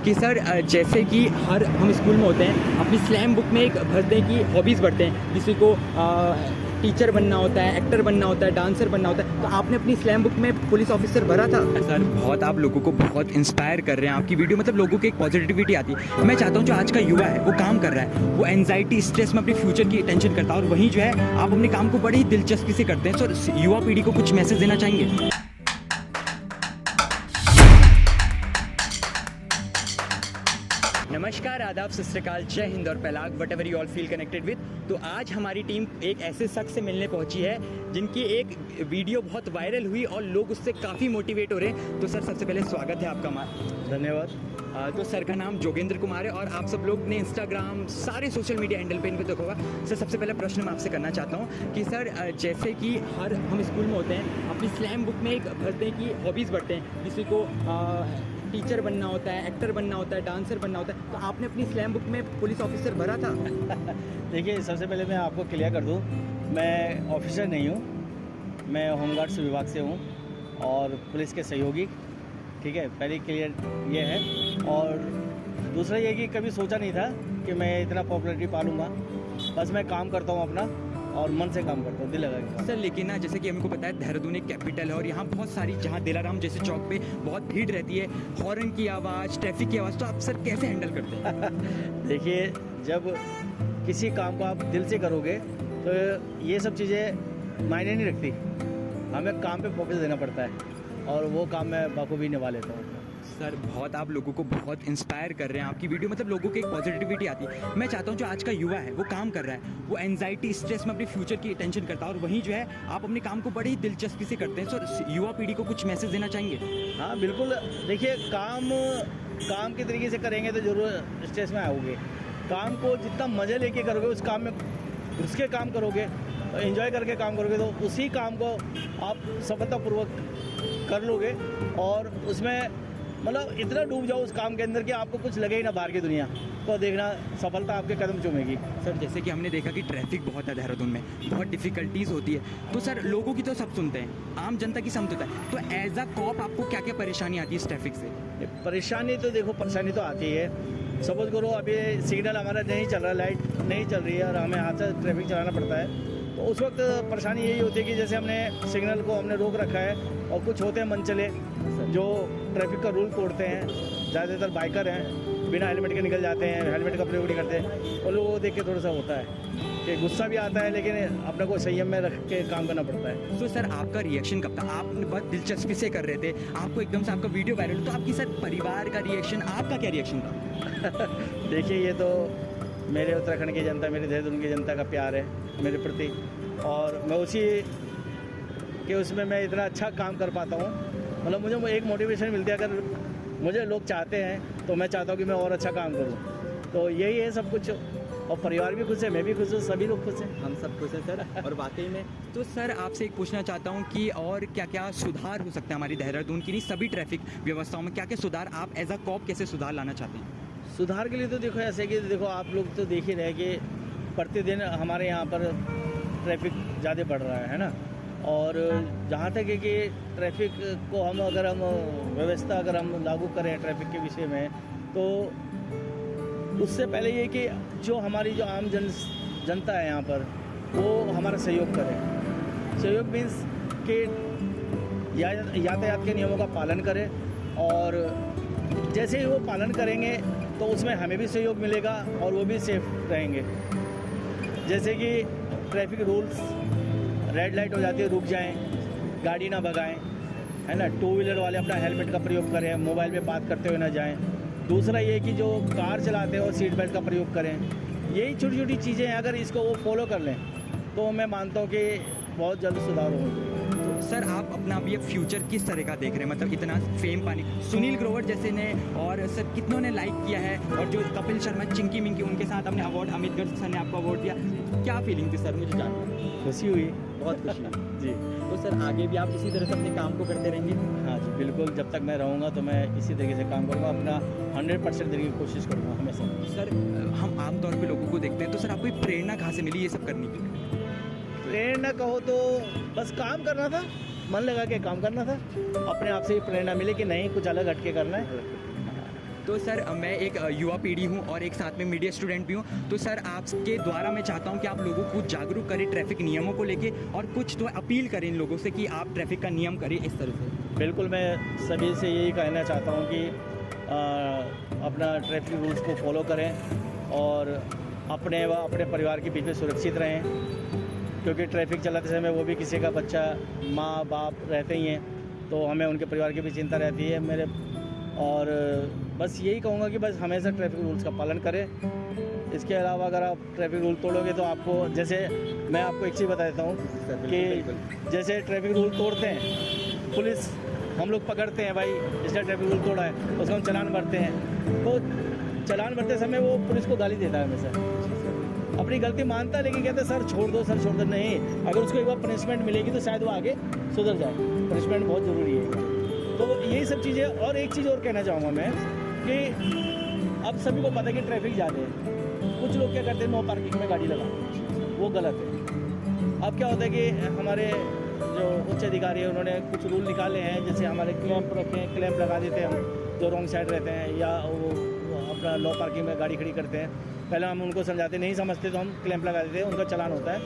कि सर जैसे कि हर हम स्कूल में होते हैं अपनी स्लैम बुक में एक भरते हैं कि हॉबीज़ भरते हैं, किसी को टीचर बनना होता है, एक्टर बनना होता है, डांसर बनना होता है। तो आपने अपनी स्लैम बुक में पुलिस ऑफिसर भरा था। सर बहुत आप लोगों को बहुत इंस्पायर कर रहे हैं, आपकी वीडियो मतलब लोगों की एक पॉजिटिविटी आती है। मैं चाहता हूँ जो आज का युवा है वो काम कर रहा है, वो एंजाइटी स्ट्रेस में अपने फ्यूचर की टेंशन करता है और वहीं जो है आप अपने काम को बड़ी ही दिलचस्पी से करते हैं। सर युवा पीढ़ी को कुछ मैसेज देना चाहेंगे? नमस्कार, आदाब, सत श्री अकाल, जय हिंद और पहलाग, whatever you all feel connected with. तो आज हमारी टीम एक ऐसे शख्स से मिलने पहुंची है जिनकी एक वीडियो बहुत वायरल हुई और लोग उससे काफ़ी मोटिवेट हो रहे हैं। तो सर सबसे पहले स्वागत है आपका। धन्यवाद। तो सर का नाम जोगेंद्र कुमार है और आप सब लोग ने इंस्टाग्राम सारे सोशल मीडिया हैंडल पे इनको देखा होगा। सर सबसे पहला प्रश्न मैं आपसे करना चाहता हूँ कि सर जैसे कि हर हम स्कूल में होते हैं अपनी स्लैम बुक में एक भरते हैं कि हॉबीज़ भरते हैं, किसी को टीचर बनना होता है, एक्टर बनना होता है, डांसर बनना होता है। तो आपने अपनी स्लैम बुक में पुलिस ऑफिसर भरा था? देखिए, सबसे पहले मैं आपको क्लियर कर दूं, मैं ऑफिसर नहीं हूं, मैं होमगार्ड्स विभाग से हूं और पुलिस के सहयोगी। ठीक है, पहले क्लियर ये है। और दूसरा ये कि कभी सोचा नहीं था कि मैं इतना पॉपुलरिटी पालूंगा। बस मैं काम करता हूं अपना और मन से काम करता हूँ, दिल लगा के। सर लेकिन ना जैसे कि हमको पता है देहरादून एक कैपिटल है और यहाँ बहुत सारी, जहाँ दिलाराम जैसे चौक पे बहुत भीड़ रहती है, हॉर्न की आवाज़, ट्रैफिक की आवाज़, तो आप सर कैसे हैंडल करते हैं? देखिए, जब किसी काम को आप दिल से करोगे तो ये सब चीज़ें मायने नहीं रखती। हमें काम पे फोकस देना पड़ता है और वो काम मैं बखूबी निभा लेता हूँ। सर बहुत आप लोगों को बहुत इंस्पायर कर रहे हैं, आपकी वीडियो मतलब लोगों की एक पॉजिटिविटी आती है। मैं चाहता हूँ जो आज का युवा है वो काम कर रहा है, वो एंजाइटी स्ट्रेस में अपने फ्यूचर की टेंशन करता है और वहीं जो है आप अपने काम को बड़ी ही दिलचस्पी से करते हैं। सर युवा पीढ़ी को कुछ मैसेज देना चाहेंगे? हाँ बिल्कुल। देखिए, काम के तरीके से करेंगे तो जरूर स्ट्रेस में आओगे। काम को जितना मज़े लेके करोगे, उस काम में घुस के काम करोगे, एंजॉय करके काम करोगे, तो उसी काम को आप सफलतापूर्वक कर लोगे और उसमें मतलब इतना डूब जाओ उस काम के अंदर कि आपको कुछ लगे ही ना बाहर की दुनिया, तो देखना सफलता आपके कदम चूमेगी। सर जैसे कि हमने देखा कि ट्रैफिक बहुत है देहरादून में, बहुत डिफ़िकल्टीज़ होती है, तो सर लोगों की तो सब सुनते हैं, आम जनता की समझ होता है, तो एज अ कॉप आपको क्या क्या परेशानी आती है इस ट्रैफिक से? परेशानी तो देखो, परेशानी तो आती है। सपोज करो अभी सिग्नल हमारा नहीं चल रहा, लाइट नहीं चल रही है और हमें हाथ से ट्रैफिक चलाना पड़ता है, तो उस वक्त परेशानी यही होती है कि जैसे हमने सिग्नल को हमने रोक रखा है और कुछ होते हैं मनचले जो ट्रैफिक का रूल तोड़ते हैं। ज़्यादातर बाइकर हैं, बिना हेलमेट के निकल जाते हैं, हेलमेट का प्रयोग नहीं करते, और लोगों को देख के थोड़ा सा होता है कि गुस्सा भी आता है, लेकिन अपने को संयम में रख के काम करना पड़ता है। तो सर आपका रिएक्शन कब था? आप बहुत दिलचस्पी से कर रहे थे, आपको एकदम से आपका वीडियो वायरल, तो आपकी सर परिवार का रिएक्शन, आपका क्या रिएक्शन था? देखिए, ये तो मेरे उत्तराखंड की जनता, मेरे देहरादून की जनता का प्यार है मेरे प्रति, और मैं उसी के उसमें मैं इतना अच्छा काम कर पाता हूँ। मतलब मुझे एक मोटिवेशन मिलती है, अगर मुझे लोग चाहते हैं तो मैं चाहता हूँ कि मैं और अच्छा काम करूँ। तो यही है सब कुछ, और परिवार भी खुश है, मैं भी खुश हूँ, सभी लोग खुश हैं, हम सब खुश हैं सर। और वाकई में तो सर आपसे एक पूछना चाहता हूँ कि और क्या क्या सुधार हो सकता है हमारी देहरादून की नहीं सभी ट्रैफिक व्यवस्थाओं में, क्या क्या सुधार आप एज अ कॉप कैसे सुधार लाना चाहते हैं? सुधार के लिए तो देखो ऐसे कि देखो, आप लोग तो देख ही रहे कि प्रतिदिन हमारे यहाँ पर ट्रैफिक ज़्यादा बढ़ रहा है ना। और जहाँ तक है कि ट्रैफिक को हम व्यवस्था अगर हम लागू करें ट्रैफिक के विषय में, तो उससे पहले ये कि जो हमारी जो आम जनता है यहाँ पर, वो हमारा सहयोग करे। सहयोग मीन्स कि यातायात के नियमों का पालन करें, और जैसे ही वो पालन करेंगे तो उसमें हमें भी सहयोग मिलेगा और वो भी सेफ रहेंगे। जैसे कि ट्रैफिक रूल्स, रेड लाइट हो जाती है, रुक जाएं, गाड़ी ना भगाएं, है ना। टू व्हीलर वाले अपना हेलमेट का प्रयोग करें, मोबाइल पे बात करते हुए ना जाएं। दूसरा ये कि जो कार चलाते हैं वो सीट बेल्ट का प्रयोग करें। यही छोटी छोटी चीज़ें हैं, अगर इसको वो फॉलो कर लें तो मैं मानता हूँ कि बहुत जल्द सुधार होगा। तो सर आप अपना अब ये फ्यूचर किस तरह का देख रहे हैं? मतलब इतना फेम पानी, सुनील ग्रोवर जैसे ने, और सर कितनों ने लाइक किया है, और जो कपिल शर्मा, चिंकी मिंकी, उनके साथ आपने अवार्ड, अमित गर्ग सर ने आपको अवार्ड दिया, क्या फीलिंग थी सर? मुझे जानना खुशी हुई, बहुत खुशी जी। तो सर आगे भी आप इसी तरह से अपने काम को करते रहेंगे? हाँ जी बिल्कुल, जब तक मैं रहूँगा तो मैं इसी तरीके से काम करूँगा, अपना 100% देने की कोशिश करूँगा हमेशा। सर हम आमतौर पे लोगों को देखते हैं, तो सर आपको प्रेरणा कहाँ से मिली ये सब करने की? प्रेरणा कहो तो बस काम करना था, मन लगा के काम करना था, अपने आप से ही प्रेरणा मिली कि नहीं कुछ अलग हटके करना है। तो सर मैं एक युवा पीढ़ी हूँ और एक साथ में मीडिया स्टूडेंट भी हूँ। तो सर आपके द्वारा मैं चाहता हूँ कि आप लोगों को जागरूक करें ट्रैफिक नियमों को लेके और कुछ तो अपील करें इन लोगों से कि आप ट्रैफिक का नियम करें इस तरह से। बिल्कुल, मैं सभी से यही कहना चाहता हूँ कि अपना ट्रैफिक रूल्स को फॉलो करें और अपने व अपने परिवार के बीच में सुरक्षित रहें, क्योंकि ट्रैफिक चलाते समय वो भी किसी का बच्चा, माँ बाप रहते ही हैं, तो हमें उनके परिवार की भी चिंता रहती है मेरे। और बस यही कहूँगा कि बस हमेशा ट्रैफिक रूल्स का पालन करें। इसके अलावा अगर आप ट्रैफिक रूल तोड़ोगे तो आपको, जैसे मैं आपको एक चीज़ बता देता हूँ कि जैसे ट्रैफिक रूल तोड़ते हैं, पुलिस हम लोग पकड़ते हैं, भाई इसने ट्रैफिक रूल तोड़ा है, उसको हम चालान भरते हैं, तो चालान भरते समय वो पुलिस को गाली देता है हमेशा, अपनी गलती मानता है लेकिन कहता है सर छोड़ दो, सर छोड़ दो। नहीं, अगर उसको एक बार पनिशमेंट मिलेगी तो शायद वो आगे सुधर जाए। पनिशमेंट बहुत ज़रूरी है। तो यही सब चीज़ें। और एक चीज़ और कहना चाहूँगा मैं कि अब सभी को पता है कि ट्रैफिक ज़्यादा है, कुछ लोग क्या करते हैं नो पार्किंग में गाड़ी लगाते हैं, वो गलत है। अब क्या होता है कि हमारे जो उच्च अधिकारी है उन्होंने कुछ रूल निकाले हैं, जैसे हमारे क्लैंप रखे हैं, क्लैंप लगा देते हैं हम जो रॉन्ग साइड रहते हैं या वो अपना नो पार्किंग में गाड़ी खड़ी करते हैं। पहले हम उनको समझाते, नहीं समझते तो हम क्लैंप लगा देते हैं, उनका चालान होता है।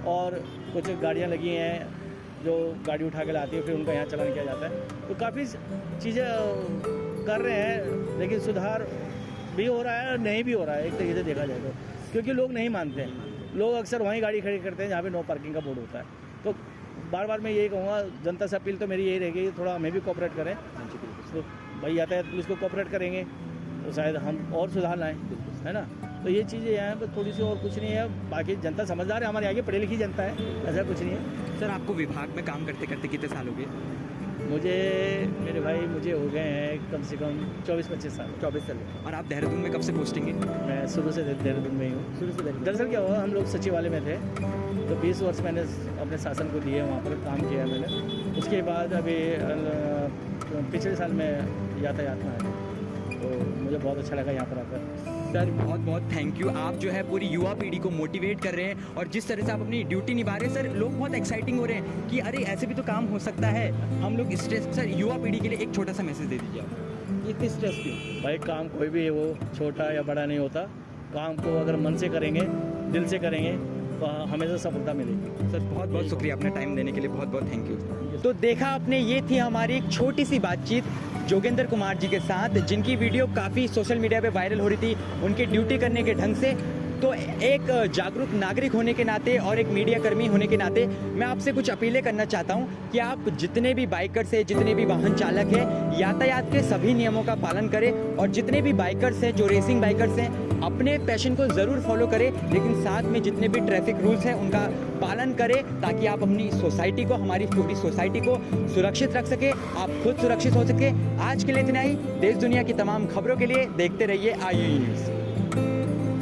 और कुछ गाड़ियाँ लगी हैं जो गाड़ी उठा के लाती है, फिर उनका यहाँ चालान किया जाता है। तो काफ़ी चीज़ें कर रहे हैं, लेकिन सुधार भी हो रहा है और नहीं भी हो रहा है एक तरीके से देखा जाए तो, क्योंकि लोग नहीं मानते हैं। लोग अक्सर वहीं गाड़ी खड़ी करते हैं जहाँ पे नो पार्किंग का बोर्ड होता है। तो बार बार मैं यही कहूँगा, जनता से अपील तो मेरी यही रहेगी, थोड़ा हमें भी कोऑपरेट करें। तो भाई यातायात पुलिस को कोऑपरेट करेंगे तो शायद हम और सुधार लाएँ, है ना। तो ये चीज़ें यहाँ पर थोड़ी सी, और कुछ नहीं है। बाकी जनता समझदार है, हमारे आगे पढ़ी लिखी जनता है, ऐसा कुछ नहीं है। सर आपको विभाग में काम करते करते कितने साल हो गए? मेरे भाई मुझे हो गए हैं कम से कम 24-25 साल। 24 साल। और आप देहरादून में कब से पोस्टिंग है? मैं शुरू से देहरादून में ही हूँ। शुरू से दरअसल क्या हुआ, हम लोग सचिवालय में थे, तो 20 वर्ष मैंने अपने शासन को दिए, वहाँ पर काम किया मैंने। उसके बाद अभी पिछले साल मैं यातायात में आया, तो मुझे बहुत अच्छा लगा यहाँ पर आकर। सर बहुत बहुत थैंक यू। आप जो है पूरी युवा पीढ़ी को मोटिवेट कर रहे हैं और जिस तरह से आप अपनी ड्यूटी निभा रहे हैं सर, लोग बहुत एक्साइटिंग हो रहे हैं कि अरे ऐसे भी तो काम हो सकता है। हम लोग स्ट्रेस, सर युवा पीढ़ी के लिए एक छोटा सा मैसेज दे दीजिए आप। इतनी स्ट्रेस क्यों? भाई काम कोई भी है, वो छोटा या बड़ा नहीं होता। काम को अगर मन से करेंगे, दिल से करेंगे तो हमेशा सफलता मिलेगी। सर बहुत बहुत शुक्रिया अपना टाइम देने के लिए, बहुत बहुत थैंक यू। तो देखा आपने, ये थी हमारी एक छोटी सी बातचीत जोगेंद्र कुमार जी के साथ, जिनकी वीडियो काफ़ी सोशल मीडिया पे वायरल हो रही थी उनके ड्यूटी करने के ढंग से। तो एक जागरूक नागरिक होने के नाते और एक मीडिया कर्मी होने के नाते मैं आपसे कुछ अपीलें करना चाहता हूं कि आप जितने भी बाइकर्स हैं, जितने भी वाहन चालक हैं, यातायात के सभी नियमों का पालन करें। और जितने भी बाइकर्स हैं, जो रेसिंग बाइकर्स हैं, अपने पैशन को ज़रूर फॉलो करें, लेकिन साथ में जितने भी ट्रैफिक रूल्स हैं उनका पालन करें, ताकि आप अपनी सोसाइटी को, हमारी पूरी सोसाइटी को सुरक्षित रख सके, आप खुद सुरक्षित हो सके। आज के लिए इतना ही। देश दुनिया की तमाम खबरों के लिए देखते रहिए IUE न्यूज़।